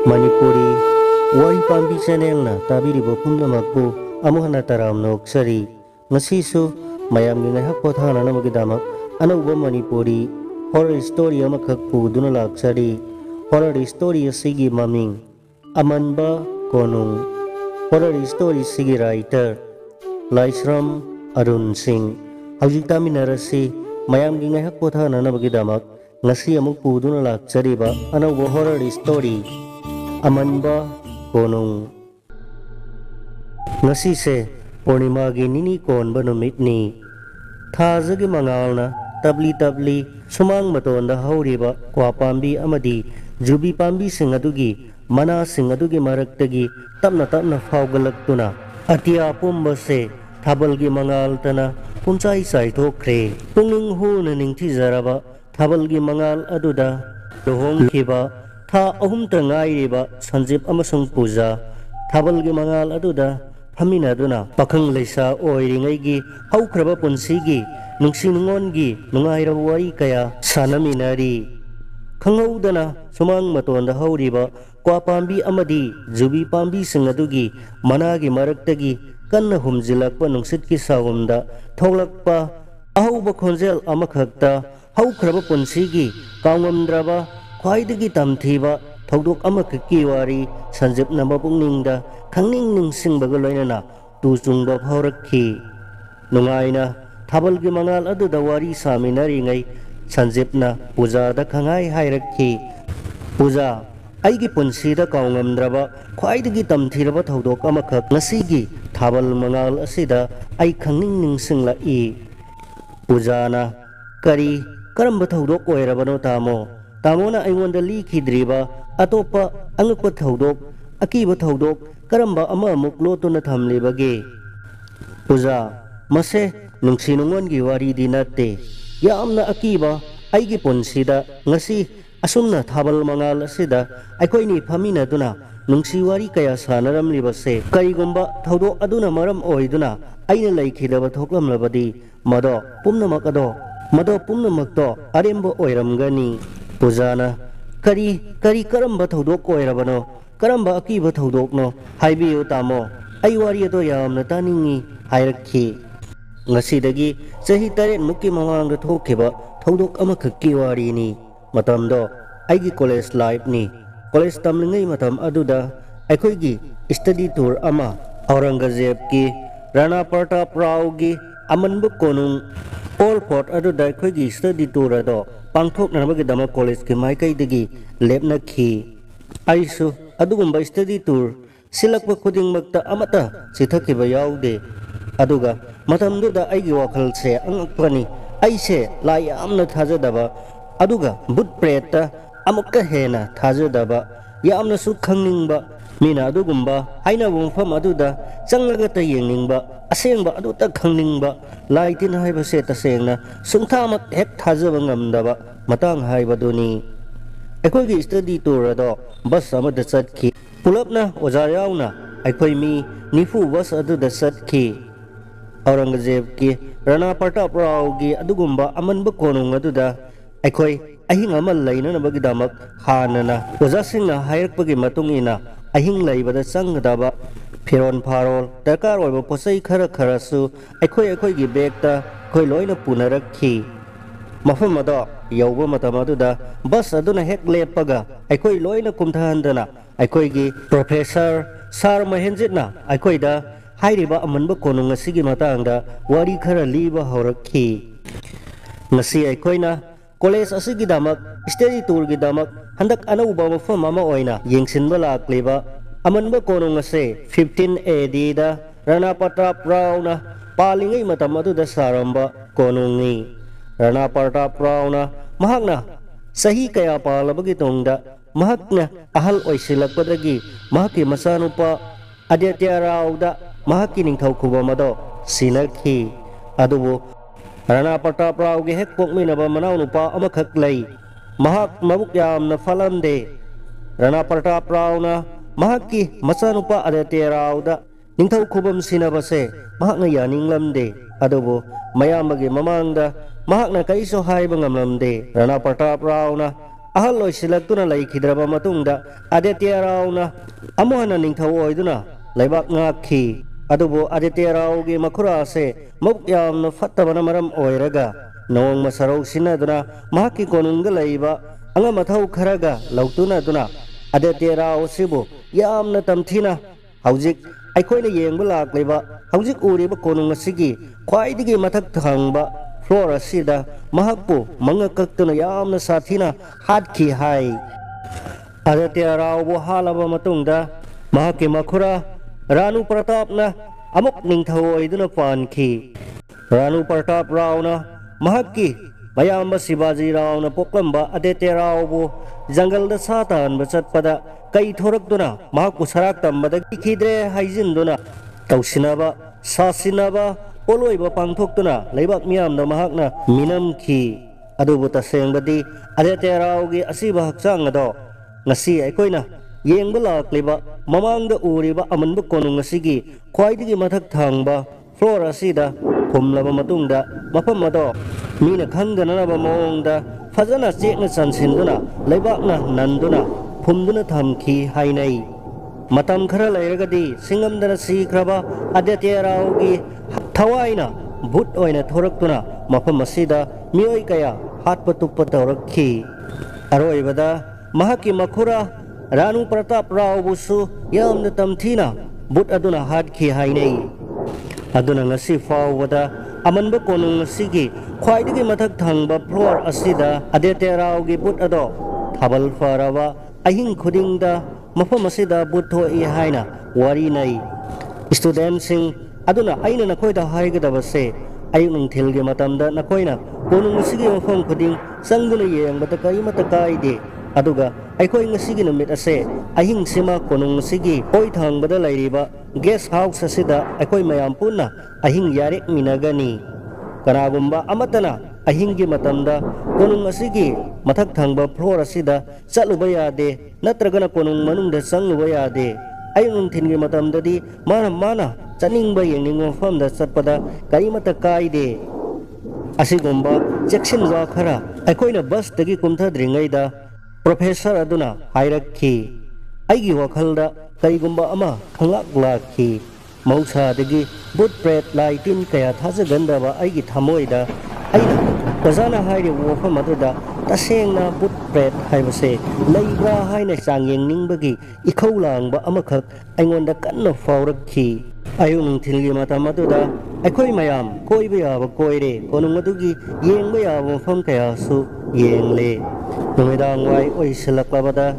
Manipuri Wari Pambi Channel na tabiribo pumnamakpu amuhana taramna oksari ngasisu mayamgi ngaihak pothana namagidamak anauba Manipuri horror story amakak puduna laksari horror story asigi maming Amanba Konung horror story sigi writer Laisram Arun Singh hawjik taminarasi mayamgi ngaihak pothana namagidamak ngasi amuk puduna laksari ba anauba horror story Amanba Konung ngasi se Purnima gi nini konba numit ni thazagi mangalna tabli sumang matonda hauriba kwa pambi amadi jubi pambi sing adugi mana sing adugi maraktagi tapna fawgalaktuna atia pumba se thabalgi mangal tana punchai sai thokre pungning hu na ningthi zaraba thabalgi mangal aduda lohong khiba tha ahum tangai riba sanjip amasung puja thabalgi mangal aduda phamina duna pakhang leisa oiringai gi haukraba punsigi nungsinungongi nungaira wari kaya sanaminari khangaudana sumang matonda hauriba kwa pambi amadi jubi pambi singadugi managi maraktagi kanna humjilakpa nungsitki sawumda tholakpa ahauba khonjel amakhakta haukraba punsigi kaungamdraba khwaidagi tamthiba thodok amakki wari sanjipna mapungningsda khangning ningsingbaga loinana tujungba phaurakhi nungaina thabalgi mangal aduda wari saminaringai sanjipna puja da khangai hairakhi puja aigi punsida kaungamdraba khwaidagi tamthiraba thodok amakhak ngasigi thabal mangal asida ai khangning ningsingla I pujana kari karamba thodok oirabano tamona aingonda likhidriba atopa angakpa thodok akiba thodok karamba ama muklotuna thamlebage puja mase nungsinungongi wari dinate yamna akiba aigi punsida ngasi asumna thabal mangal asida aikoini phamina duna nungsi wari kaya sanaramlibase karigumba thodok aduna maram oiduna aina laikhidaba thoklamlabadi mado pumnamakto arembo oiramgani pujana kari karamba thodok oirabano karamba akiba thodokno haibiyo tamo ai wari ado yamna taningi hairakhi ngasidagi chahi 8 mukki mamangda thokhiba thodok amakhakki wari ni matamdo aigi college life ni college tamlingai matam aduda aikoigi study tour ama Aurangzeb ki Rana Pratap Rao gi Amanba Konung Pol Pot aduda aikoigi study tour ado pangthoknabagi dama college ki maikaidagi lepna khi aisu adugumba study tour silakpa khudingmakta amata sithakiba yaude aduga matamduda aigi wakhalse angakpani aise lai yamna thajadaba aduga but preta amukka hena thajadaba yamna su khangningba mina adugumba haina bumfam aduda changaga ta yengningba asengba aduta khangningba laitin haiba se tasengna sungthamak hek thajaba ngamdaba matang haibaduni aikoigi study tour ado bus amada chatki pulapna oja yauna aikoi mi nifu bus aduda chatki Aurangzeb ki Rana Pratap Rao gi adugumba Amanba Konung aduda aikoi ahing amal lainanabagi damak hanana ojasingna hairakpagi matungina ahing laibada changdaba phiron pharol darkar oiba posai khara su aikoi gi begta khoi loina punarakhi mafam ado yauba matam aduda bus aduna hek lepaga aikoi loina kumthandana aikoi gi professor Sar Mahenjitna aikoi da hairiba Amanba Konung asigi matangda wari khara liba haurakhi ngasi aikoina college asigi damak study tour gi damak handak anauba mafam ama oina yengsinba lakleba Amanba Konung ase 15 AD da Rana Pratap Rao na palingai matam aduda saramba konungi Rana Pratap Rao na mahakna sahi kaya palabagi tongda mahakna ahal oisilakpadagi mahaki masanupa Aditya Rao da mahaki ningthau khubamado sinakhi adubu Rana Pratap Rao gi hek pokminaba manaw nupa amakhak lei mahak mabuk yamna falamde Rana Pratap Rao na mahaki masanupa Aditya Rao da ningthau khubam sinabase mahakna yaninglamde adubu mayamagi mamangda mahakna kaiso haiba ngamlamde Rana Pratap Rao na ahal loisilagtuna laikhidraba matungda Aditya Rauna amuhana ningthau oiduna laibak ngakhi adubu Aditya Raugi makhura ase muk yamna fattabana maram oiraga nong masarau sinaduna mahaki konunga laiba anga mathau kharaga lautuna duna Aditya Rau sibu yamna tamthina haujik aikoina yengba lakleba haujik uriba konung asigi khwaidigi mathak thangba floor asida mahakpu mangakaktuna yamna sathina hatkhi hai Aditya Rau bu halaba matungda mahaki makhura Ranu Pratapna amuk ningthau oiduna pankhi Ranu Pratap Rauna mahakki mayamba Shivaji Rauna poklamba Aditya Rau bu jangal da satan bachatpada kai thorakduna mahakku sarak tambada khidre haijinduna tausinaba sasinaba poloiba pangthokduna leibak miyamna mahakna minamkhi adubu tasengdadi Aditya Raugi asiba hakchang ado ngasi aikoina yengba lakliba mamangda uriba amanba konung asigi khwaidigi mathak thangba floor asida phumlaba matungda mafam ado mina khangdanaba maongda fajana chekna chansinduna leibakna nanduna phumduna thamki hainai matam khara lairagadi singamdana sikraba Aditya Raugi thawaina bhut oina thoraktuna mafam asida mioi kaya hatpa tukpa tawrakhi aroibada mahaki makhura Ranu Pratap Rau busu yamna tamthina but aduna hatkhi hainai aduna ngasi fawada amanba konung asigi khwaidigi mathak thangba floor asida Aditya Raugi but ado thabal faraba ahing khudingda mafam asida but thoi haina wari nai student sing aduna aina nakhoida haigadabase ayung nungthilgi matamda nakoina konung asigi mafam khuding sangduna yengbata kaimata kaide aduga aikoi ngasigi numit ase ahing sima konung sigi oi thangbada lairiba guest house asida aikoi mayam punna ahing yarek minagani kanagumba amatana ahingi matamda konung asigi mathak thangba floor asida chaluba yade natragana konung manungda sangluba yade ayung thingi matamdadi mana chaningba yengning famda chatpada karimata kaide asigumba jackson wa khara aikoina bus dagi kumthadringaida Professor aduna hairakhi aigi wakhalda kaigumba ama khanglak lakhi mausa dagi but pret laitin kaya thajagandaba aigi thamoida aina kazana haire wofam aduda tasengna but pret haibase leibra haina changyeng ningbagi ikhaulangbba amakhak aingonda kanna faurakhi ayung thilgi matam aduda aikoi mayam koiba yaba koire konung adugi yengba yaba mafam kaya su yengle numidang wai oi silaklabada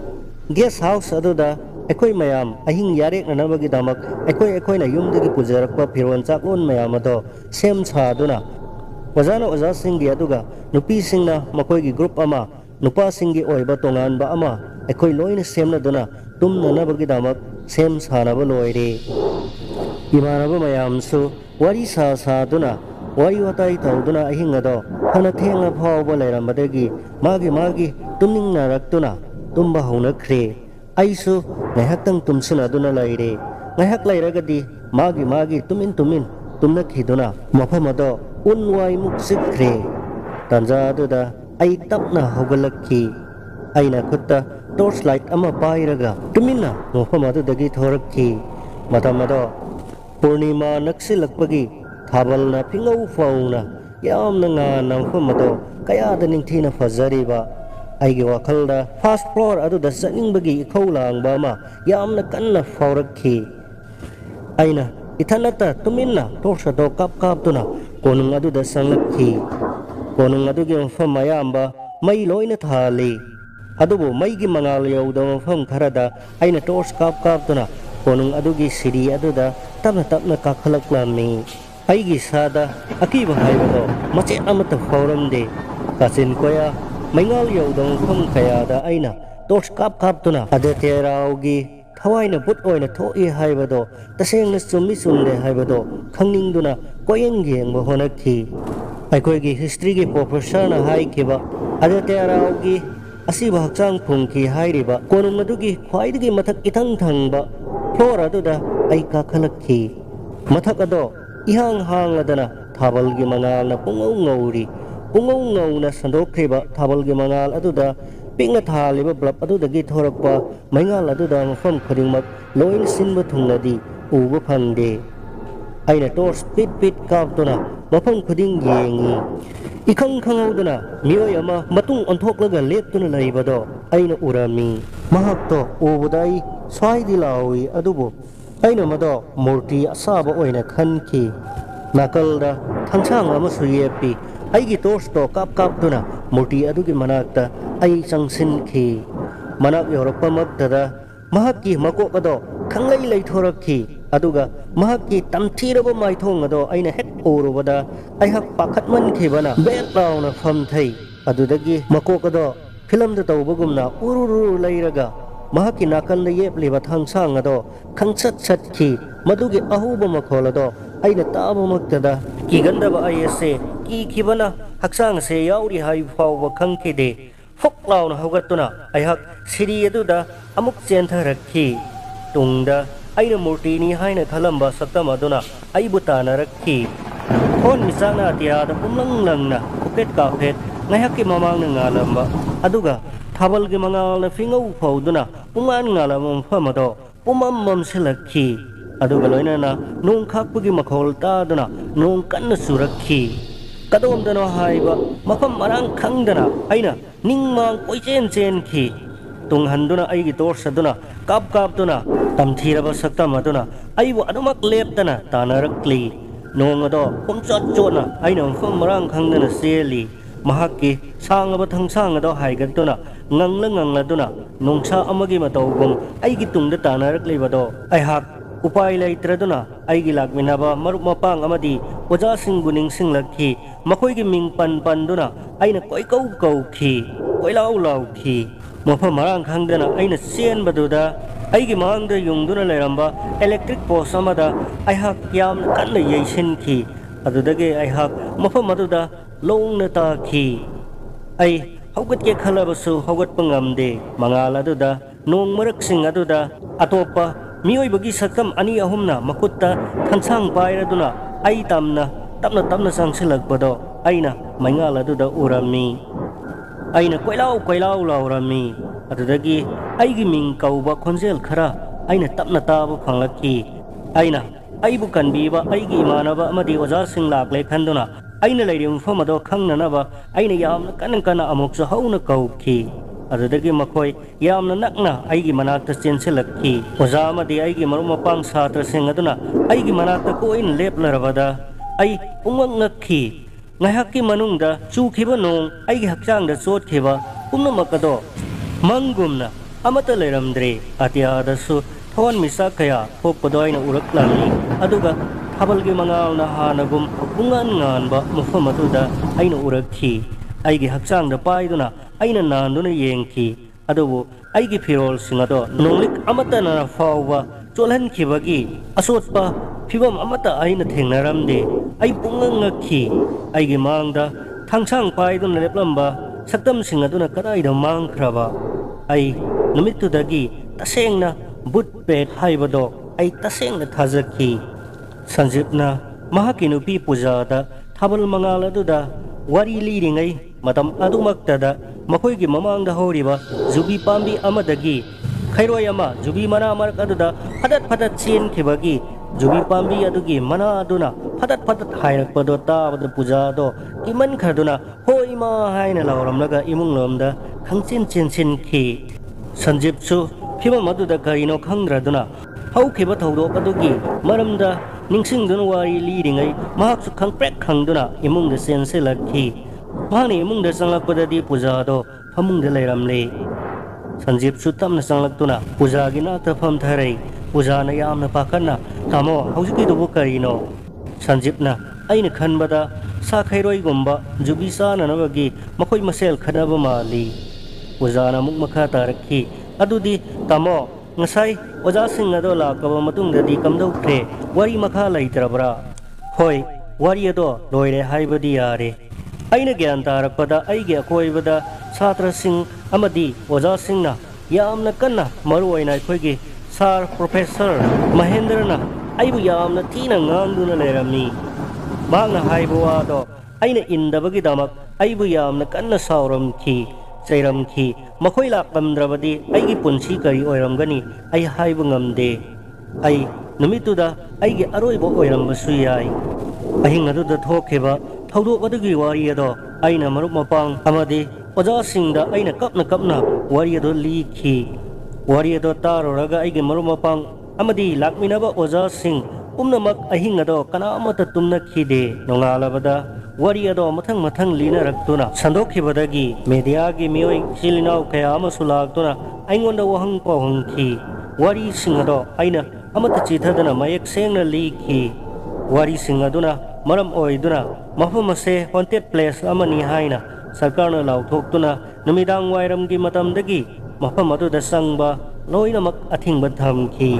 guest house aduda aikoi mayam ahing yarek nanabagi damak aikoi na yumdagi pujarakpa phiron chaklon mayam ado sem chaduna wajana oja singgi aduga nupi singna makoigi group ama nupa singgi oiba tonganba ama aikoi loina semna duna tumna nabagi damak sem sanaba loire imanaba mayam su wari sa duna wari watai tauduna ahing ado hana thenga phawba lairambadagi magi tumning narakduna tumba haunakhre aisu ngaihaktang tumsinaduna laire ngaihak lairagadi magi tumin tumna khiduna mafam ado unwai muksikre tanja aduda ai tapna hogalakhi aina khutta torchlight ama pairaga tuminna mafam adudagi thorakhi matam ado purnima naksilakpagi thabalna pingau fauna yamna ngana mafam ado kayada ningthina fajariba aigi wakhalda first floor aduda chaningbagi ikhaulangbba ma yamna kanna faurakhi aina ithanata tuminna torchado kaptuna konung aduda sanglakhi konung adugi mafam mayamba mai loina thali adubu maigi mangal yauda mafam kharada aina torch kaptuna konung adugi siri aduda tapna kakhalaklamni aigi sada akiba haibado mache amata fauramde kasin koya maingal yaudong kham kayada aina torch kaptuna Aditya Raugi thawaina but oina thoi haibado tasengna summi sumde haibado khangningduna koyeng yengba honakhi aikoigi history gi professor na haikiba Aditya Raugi asiba hakchang phungki hairiba konung adugi khwaidagi mathak ithang thangba floor aduda ai kakhalakhi mathak ado ihang hangladana thabalgi mangalna pungau ngauri pungau ngauna sandokriba thabalgi mangal aduda ꯄꯤꯛꯅ ꯊꯥꯜꯂꯤꯕ bulb ꯑꯗꯨꯗꯒꯤ ꯊꯣꯔꯛꯄ ꯃꯩꯉꯥꯜ ꯑꯗꯨꯗ ꯃꯐꯝ ꯈꯨꯗꯤꯡꯃꯛ ꯂꯣꯏꯅ ꯁꯤꯟꯕ ꯊꯨꯡꯅꯗꯤ ꯎꯕ ꯐꯪꯗꯦ꯫ ꯑꯩꯅ ꯇꯣꯔꯆ ꯄꯤꯠ ꯄꯤꯠ ꯀꯥꯞꯇꯨꯅ ꯃꯐꯝ ꯈꯨꯗꯤꯡ ꯌꯦꯡꯉꯤ꯫ इखंग खंगौदना मियोय अमा मतुंग अंथोक्लगा लेप्तुना लैबदो अइना उरमी। महक्तो उबदाई स्वाइदि लाउई अदुबो अइना मदो मूर्ति असाबा ओइना खनखी। नाकलदा थंसांग अमसु येपी अइगी टोर्चतो काप कापतुना मूर्ति अदुगी मनाक्ता अइ चंगसिनखी। मनाक योरक्पमक्तदा महक्की मकोक अदो खंगलै लैथोरक्खी। अदुगा महक्की तमथीरबा माइथोंग अदो अइना हेक उरुबदा अइहक पाखतमनखिबना बेत लाउना फमथै। अदुदगी मकोक अदो फिल्मदा तौबगुमना उरुरु लैरगा महक्की नाकलदा येपलिबा थंसांग अदो खंगसत सतखी। मदुगी अहुबा मखोल अदो अइना ताबमक्तदा किगंदबा अयसे किखिबना हक्सांग से याउरी हाइ फाउबा खंगखिदे। फुक लाउना हौगतुना अइहक सिरी अदुदा अमुक चेंथरक्खी। तुंगदा अइना मूर्तिनी हाइना खलंबा सक्तम अदुना अइबु तानरक्खी। थोन मिसांगना अतियादा पुमलंग लंगना उकेट काफेट ngayakki mamangna ngalamba aduga thabalgi mangalna fingau fauduna puman ngalamam famado pumammam silakhi aduga loinana nung khakpugi makhol taduna nung kanna surakhi kadomdano haiba mafam marang khangdana aina ningmang poichen chen khi tunghanduna aigi torsaduna kap kaptuna tamthiraba saktam aduna aibu adumak leptana tanarakli nongado pumchot chona aina mafam marang khangdana seli mahakki sangaba thangsang ado haigatuna ngangla nungsa amagi matawgum aigi tungda tanarakleibado aihak upai leitraduna aigi lakminaba marup mapang amadi oja singbu ningsinglakhi makoigi ming panduna aina koikau kauki koilau lauki mafam marang khangdana aina senbaduda aigi mangda yungduna leiramba electric post amada aihak yam kanna yeisinki adudage aihak mafam aduda longna taki ai haugat ke khalabasu haugat pangamde mangal aduda nong maraksing aduda atopa mioi bagi sakam ani ahumna makutta khansang pairaduna ai tamna sangsilak bado aina mangal aduda urami aina koilau laurami adudagi aigi ming kauba khonjel khara aina tapna tabu phanglaki aina aibu kanbiba aigi imanaba amadi oja sing lakle khanduna aina leirim famado khangnanaba aina yamna kana amuksa hauna kauki adudagi makhoi yamna nakna aigi manakta chenselakki oja amadi aigi maruma pang satra sing aduna aigi manakta koin leplarabada ai ungwang ngakhi ngayakki manungda chukhiba nong aigi hakchangda chotkhiba pumnamakado mangumna amata leiramdre atiadasu thon misa kaya thokpado aina uraklani aduga thabalgi mangalna hanagum bungan nganba mafam aduda aina urakhi aigi hakchangda paiduna aina nanduna yengki adubu aigi firol singado nonglik amata na fawwa cholhan khibagi asotpa phibam amata aina thengnaramde ai pungang ngakhi aigi mangda thangsang paiduna leplamba saktam singaduna kadaida mangkhraba ai numitudagi tasengna butpet haibado ai tasengna thazakhi sanjipna mahaki nupi pujada thabal mangal aduda wari liringai matam adumaktada makoigi mamangda horiba jubi pambi amadagi khairoi ama jubi mana marak aduda padat chen khibagi jubi pambi adugi mana aduna padat hairakpado tabada pujado kiman khaduna hoima haina lauramlaga imung lomda khangchen chen khi sanjipsu phibam aduda karino khangraduna haukiba thodok adugi maramda ningsingduna wari liringai mahaksu khangprek khangduna imungda senselakhi mahani imungda sanglakpadadi pujado famungda leiramle sanjipsu tamna sanglaktuna pujagi nakta famtharai pujana yamna pakanna tamo haujiki dubu karino sanjipna aina khanbada sa khairoi gumba jubi sana nabagi makoi masel khadaba mali pujana muk makha tarakhi adudi tamo ngasai oja sing ado lakaba matungdadi kamdaukhre wari makha leitrabra hoi wari ado loire haibadi yare aina gyan tarakpada aige akoibada chhatra sing amadi oja singna yamna kanna maru oina khoigi sar professor mahendrana aibu yamna thina ngangduna lerami magna haibu ado aina indabagi damak aibu yamna kanna sauramki ꯆꯩꯔꯝꯈꯤ ꯃꯈꯣꯏ ꯂꯥꯛꯂꯝꯗ꯭ꯔꯕꯗꯤ ꯑꯩꯒꯤ ꯄꯨꯟꯁꯤ ꯀꯔꯤ ꯑꯣꯏꯔꯝꯒꯅꯤ ꯑꯩ ꯍꯥꯏꯕ ꯉꯝꯗꯦ ꯑꯩ ꯅꯨꯃꯤꯠꯇꯨꯗ ꯑꯩꯒꯤ ꯑꯔꯣꯏꯕ ꯑꯣꯏꯔꯝꯕꯁꯨ ꯌꯥꯏ ꯑꯍꯤꯡ ꯑꯗꯨꯗ ꯊꯣꯛꯈꯤꯕ ꯊꯧꯗꯣꯛ ꯑꯗꯨꯒꯤ ꯋꯥꯔꯤ ꯑꯗꯣ ꯑꯩꯅ ꯃꯔꯨꯞ ꯃꯄꯥꯡ ꯑꯃꯗꯤ ꯑꯣꯖꯥꯁꯤꯡꯗ ꯑꯩꯅ ꯀꯞꯅ ꯋꯥꯔꯤ ꯑꯗꯨ ꯂꯤꯈꯤ ꯋꯥꯔꯤ ꯑꯗꯨ ꯇꯥꯔꯨꯔꯒ ꯑꯩꯒꯤ ꯃꯔꯨꯞ ꯃꯄꯥꯡ ꯑꯃꯗꯤ ꯂꯥꯛꯃꯤꯟꯅꯕ ꯑꯣꯖꯥꯁꯤꯡ ꯄꯨꯝꯅꯃꯛ ꯑꯍꯤꯡ ꯑꯗꯣ ꯀꯅꯥꯃꯠꯇ ꯇꯨꯝꯅꯈꯤꯗꯦ ꯅꯣꯡꯉꯥꯜꯂꯕꯗ ꯋꯥꯔꯤ ꯑꯗꯣ ꯃꯊꯪ ꯂꯤꯅꯔꯛꯇꯨꯅ ꯁꯟꯗꯣꯛꯈꯤꯕꯗꯒꯤ ꯃꯦꯗꯤꯌꯥꯒꯤ ꯃꯤꯑꯣꯏ ꯏꯆꯤꯜ ꯏꯅꯥꯎ ꯀꯌꯥ ꯑꯃꯁꯨ ꯂꯥꯛꯇꯨꯅ ꯑꯩꯉꯣꯟꯗ ꯋꯥꯍꯪ ꯄꯥꯎꯍꯪꯈꯤ ꯋꯥꯔꯤꯁꯤꯡ ꯑꯗꯣ ꯑꯩꯅ ꯑꯃꯠꯇ ꯆꯤꯊꯗꯅ ꯃꯌꯦꯛ ꯁꯦꯡꯅ ꯂꯤꯈꯤ ꯋꯥꯔꯤꯁꯤꯡ ꯑꯗꯨꯅ ꯃꯔꯝ ꯑꯣꯏꯗꯨꯅ ꯃꯐꯝ ꯑꯁꯦ ꯍꯣꯟꯇꯦꯠ ꯄ꯭ꯂꯦꯁ ꯑꯃꯅꯤ ꯍꯥꯏꯅ ꯁꯔꯀꯥꯔꯅ ꯂꯥꯎꯊꯣꯛꯇꯨꯅ ꯅꯨꯃꯤꯗꯥꯡ ꯋꯥꯏꯔꯝꯒꯤ ꯃꯇꯝꯗꯒꯤ ꯃꯐꯝ ꯑꯗꯨꯗ ꯆꯪꯕ ꯂꯣꯏꯅꯃꯛ ꯑꯊꯤꯡꯕ ꯊꯝꯈꯤ